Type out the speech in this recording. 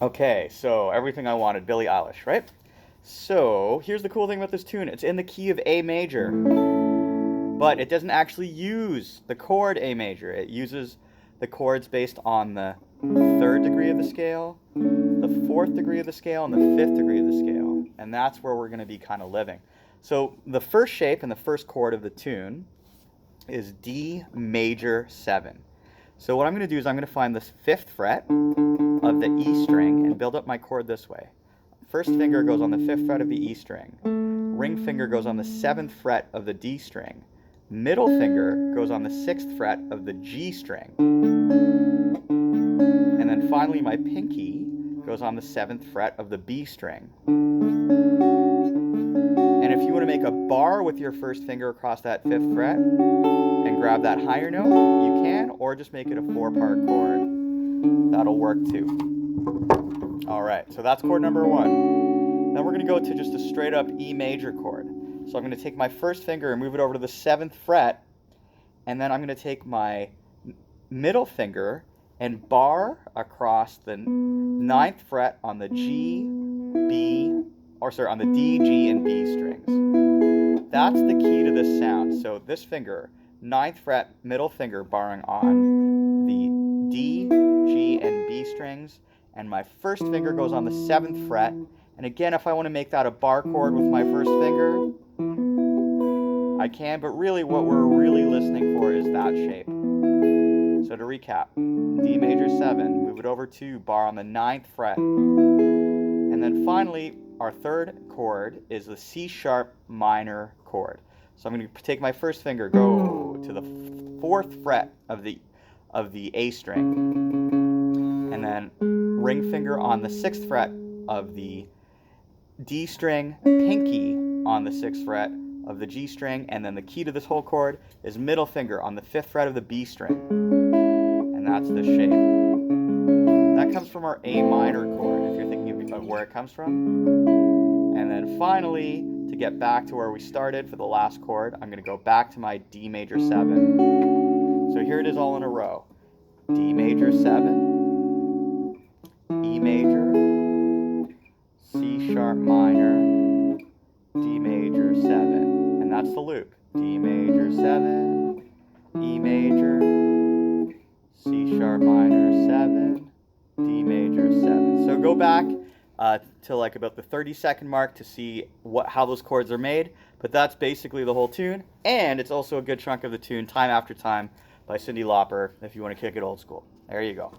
Okay, so everything I wanted, Billie Eilish, right? So here's the cool thing about this tune. It's in the key of A major, but it doesn't actually use the chord A major. It uses the chords based on the third degree of the scale, the fourth degree of the scale, and the fifth degree of the scale. And that's where we're going to be kind of living. So the first shape and the first chord of the tune is D major 7. So what I'm going to do is I'm going to find the 5th fret of the E string and build up my chord this way. First finger goes on the 5th fret of the E string. Ring finger goes on the 7th fret of the D string. Middle finger goes on the 6th fret of the G string. And then finally my pinky goes on the 7th fret of the B string. And if you want to make a bar with your first finger across that 5th fret and grab that higher note, you can, or just make it a 4-part chord. That'll work too. Alright, so that's chord number 1. Then we're going to go to just a straight up E major chord. So I'm going to take my first finger and move it over to the 7th fret, and then I'm going to take my middle finger and bar across the 9th fret on the G, B, on the D, G, and B strings. That's the key to this sound. So this finger, 9th fret, middle finger barring on the D, G, and B strings, and my first finger goes on the 7th fret. And again, if I want to make that a bar chord with my first finger, I can, but really what we're really listening for is that shape. So to recap, D major 7, move it over to bar on the 9th fret. And then finally, our third chord is the C sharp minor chord. So I'm going to take my first finger, go to the 4th fret of the A string, and then ring finger on the 6th fret of the D string, pinky on the 6th fret of the G string, and then the key to this whole chord is middle finger on the 5th fret of the B string. And that's the shape. That comes from our A minor chord, if you're thinking of where it comes from. And then finally, to get back to where we started for the last chord, I'm going to go back to my D major 7. So here it is all in a row. D major 7, E major, C sharp minor, D major 7. And that's the loop. D major 7, E major, C sharp minor 7, D major 7. So go back to like about the 30-second mark to see how those chords are made. But that's basically the whole tune. And it's also a good chunk of the tune, Time After Time by Cyndi Lauper, if you want to kick it old school. There you go.